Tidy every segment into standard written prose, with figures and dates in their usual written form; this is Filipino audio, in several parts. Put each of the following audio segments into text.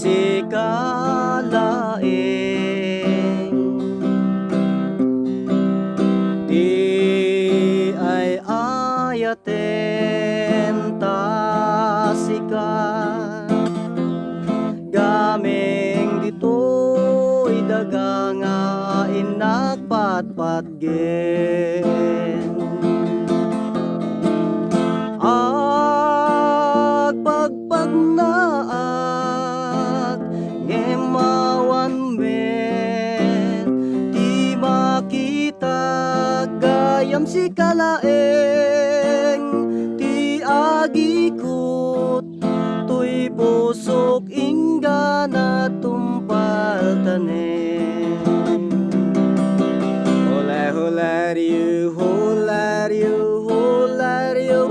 sikalaing di ay ayaten tasikan gaming dito'y daganga inagpatpatgen pagpagnaag ngemawan men di makita gayam si kalaeng ti agikut tuy pusok ingga na tumpal tanen hula hula riu hula riu hula riu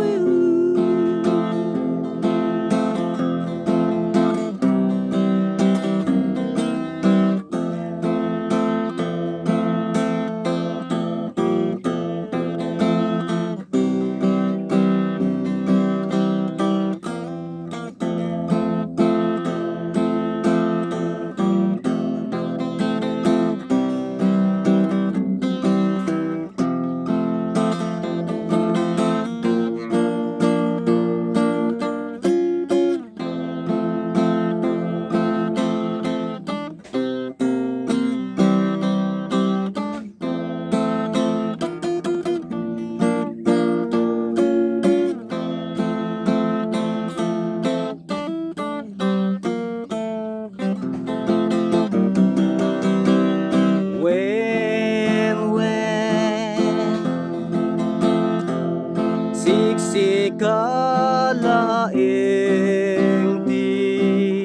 sikalaing di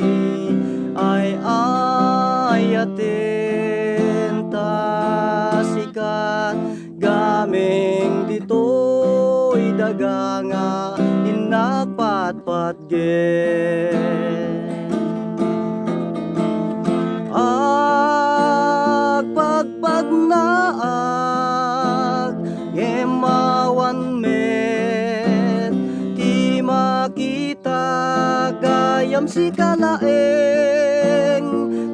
ay ayaten tasikan gaming dito'y daganga inagpatpatgen pagpagnaag ngemawan men ti makita gayam si kalaeng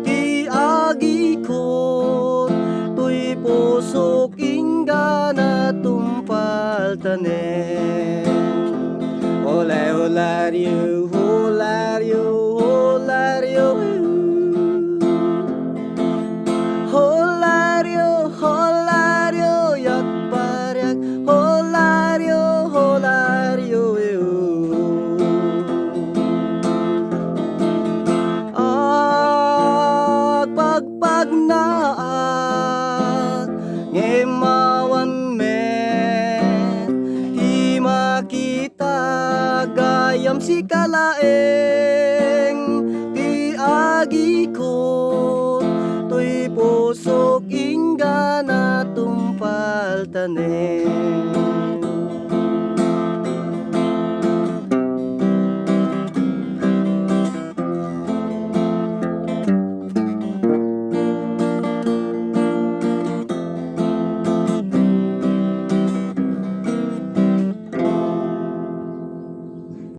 ti agikot tuy pusok ingga na tumpal tanen hula hula riu hula riu hula riu holario holario yak paryak holario holario pagpagnaag ngemawan men di makita gayam si kalaeng ti agikot tuy pusok ingga na tumpal tanen